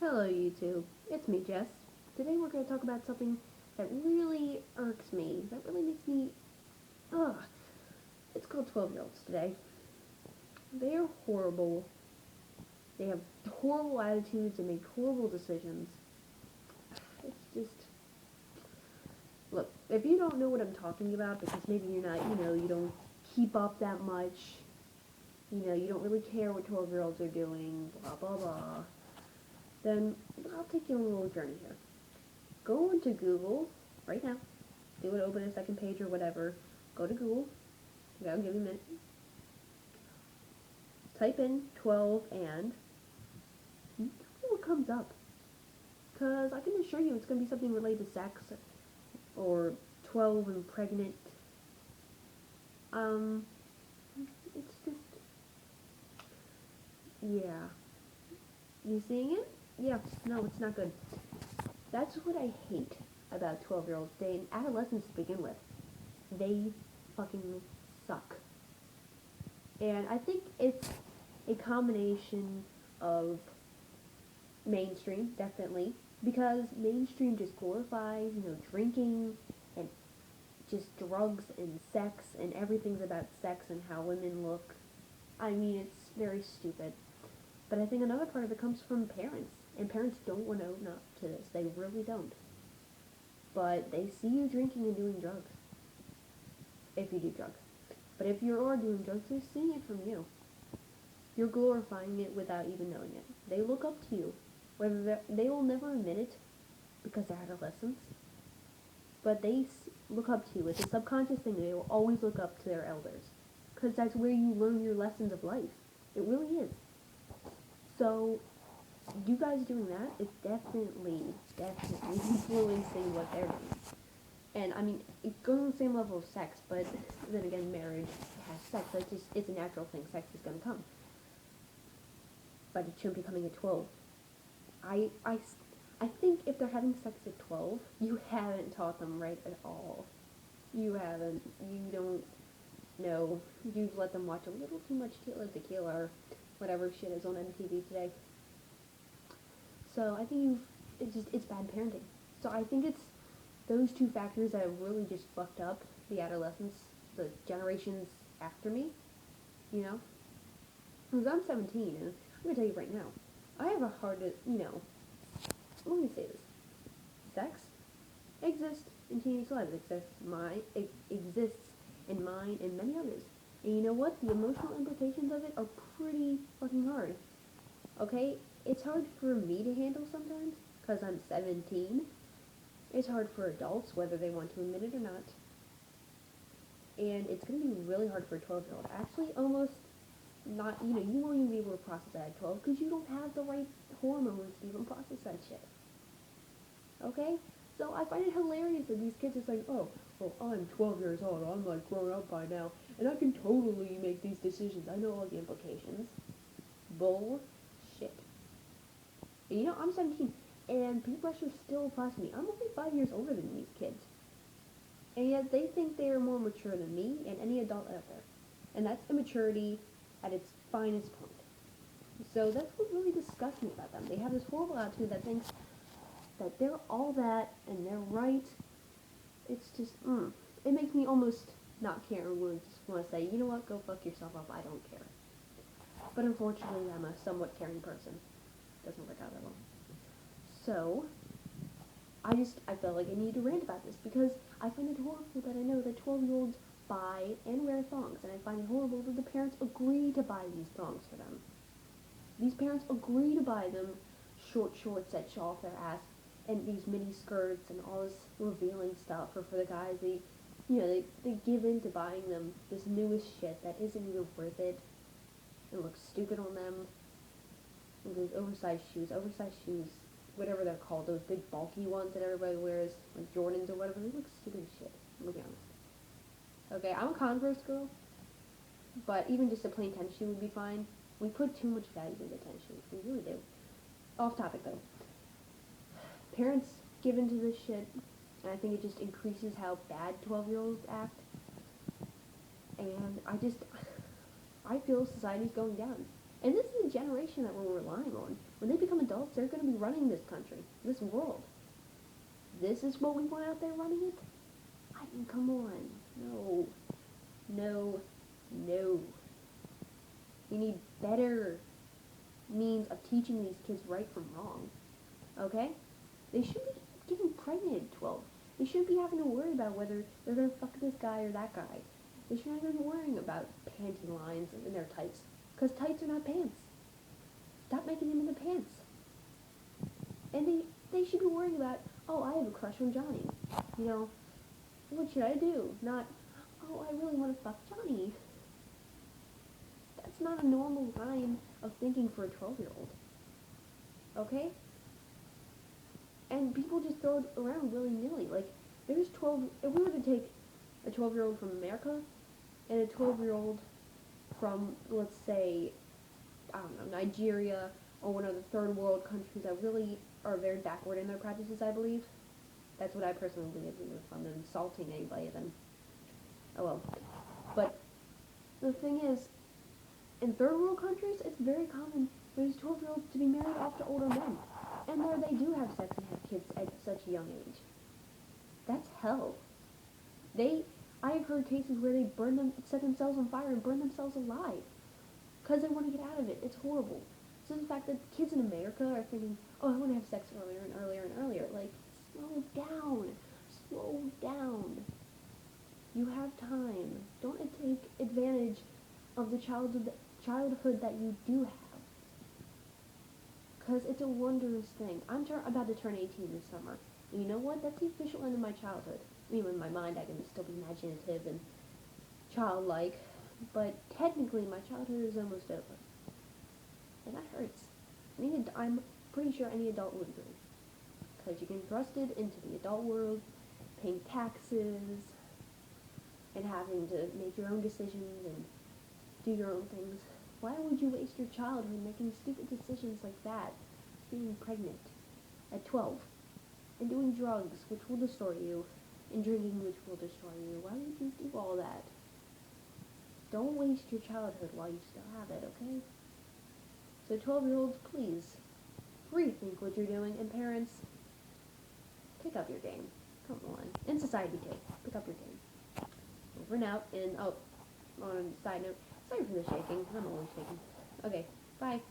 Hello YouTube, it's me Jess. Today we're going to talk about something that really irks me, that really makes me, ugh. It's called 12-year-olds today. They are horrible, they have horrible attitudes and make horrible decisions. It's just, look, if you don't know what I'm talking about, because maybe you're not, you don't keep up that much, you don't really care what 12-year-olds are doing, blah blah blah, then I'll take you on a little journey here. Go into Google right now. Do it, open a second page or whatever. Go to Google. Okay, I'll give you a minute. Type in 12 and see what comes up. Because I can assure you it's going to be something related to sex or 12 and pregnant. Um, it's just, yeah. You seeing it? Yeah, no, it's not good. That's what I hate about 12-year-olds today and adolescents to begin with. They fucking suck. And I think it's a combination of mainstream, definitely, because mainstream just glorifies, drinking and just drugs and sex and everything's about sex and how women look. I mean, it's very stupid. But I think another part of it comes from parents, and parents don't want to own up to this. They really don't. But they see you drinking and doing drugs, if you do drugs. But if you are doing drugs, they're seeing it from you. You're glorifying it without even knowing it. They look up to you. Whether they will never admit it because they're adolescents, but they look up to you. It's a subconscious thing. They will always look up to their elders because that's where you learn your lessons of life. It really is. So, you guys doing that is definitely influencing what they're doing. And I mean, it goes on the same level of sex, but then again, marriage has sex. So it's a natural thing. Sex is going to come. But it shouldn't be coming at 12. I, I, I think if they're having sex at 12, you haven't taught them right at all. You haven't. You don't know. You've let them watch a little too much Tequila or whatever shit is on MTV today. So I think it's bad parenting. So I think it's those two factors that have really just fucked up the adolescents, the generations after me, you know? Because I'm 17, and I'm going to tell you right now, I have a hard, let me say this. Sex exists in teenage lives. It exists in mine and many others. And you know what? The emotional implications of it are pretty fucking hard. Okay? It's hard for me to handle sometimes, because I'm 17. It's hard for adults, whether they want to admit it or not. And it's going to be really hard for a 12-year-old. Actually, almost not, you won't even be able to process that at 12 because you don't have the right hormones to even process that shit. Okay? So I find it hilarious that these kids are saying, oh, well, I'm 12 years old, I'm like grown up by now, and I can totally make these decisions. I know all the implications. Bullshit. And I'm 17, and peer pressure still applies to me. I'm only 5 years older than these kids. And yet they think they are more mature than me and any adult out there. And that's immaturity at its finest point. So that's what really disgusts me about them. They have this horrible attitude that thinks that they're all that and they're right. It's just, it makes me almost not care and just want to say, you know what, go fuck yourself up, I don't care. But unfortunately, I'm a somewhat caring person. Doesn't work out that well. So, I felt like I need to rant about this because I find it horrible that I know that 12-year-olds buy and wear thongs, and I find it horrible that the parents agree to buy these thongs for them. These parents agree to buy them short shorts that show off their ass and these mini skirts and all this revealing stuff, or for the guys, they give in to buying them this newest shit that isn't even worth it and looks stupid on them. And those oversized shoes, whatever they're called, those big bulky ones that everybody wears, like Jordans or whatever, they look stupid as shit, I'm gonna be honest. Okay, I'm a Converse girl, but even just a plain tennis shoe would be fine. We put too much value into tennis shoes, we really do. Off topic though. Parents give into this shit, and I think it just increases how bad 12-year-olds act. And I feel society's going down. And this is a generation that we're relying on. When they become adults, they're going to be running this country, this world. This is what we want out there running it? I mean, come on. No. No. No. We need better means of teaching these kids right from wrong. Okay? They shouldn't be getting pregnant at 12. They shouldn't be having to worry about whether they're going to fuck this guy or that guy. They shouldn't even be worrying about panty lines in their tights. Because tights are not pants. Stop making them into pants. And they should be worrying about, oh, I have a crush on Johnny. You know, what should I do? Not, oh, I really want to fuck Johnny. That's not a normal line of thinking for a 12-year-old. Okay? And people just throw it around willy-nilly. Like, there's 12, if we were to take a 12-year-old from America and a 12-year-old from, let's say, I don't know, Nigeria or one of the third world countries that really are very backward in their practices, I believe. That's what I personally believe. If I'm insulting anybody, then oh well. But the thing is, in third world countries, it's very common for these 12-year-olds to be married off to older men. And there they do have sex and have kids at such a young age. That's hell. I've heard cases where they set themselves on fire and burn themselves alive. Because they want to get out of it. It's horrible. So the fact that kids in America are thinking, oh, I want to have sex earlier and earlier and earlier. Like, slow down. Slow down. You have time. Don't take advantage of the childhood that you do have. Because it's a wondrous thing. I'm about to turn 18 this summer. And you know what? That's the official end of my childhood. I mean, in my mind, I can still be imaginative and childlike. But technically, my childhood is almost over. And that hurts. I'm pretty sure any adult would agree. Because you get thrusted into the adult world, paying taxes, and having to make your own decisions and do your own things. Why would you waste your childhood making stupid decisions like that? Being pregnant at 12. And doing drugs, which will destroy you. And drinking, which will destroy you. Why would you do all that? Don't waste your childhood while you still have it, okay? So 12-year-olds, please, rethink what you're doing. And parents, pick up your game. Come on. And society too. Pick up your game. Over and out. And, oh, on a side note, sorry for the shaking. I'm always shaking. Okay, bye.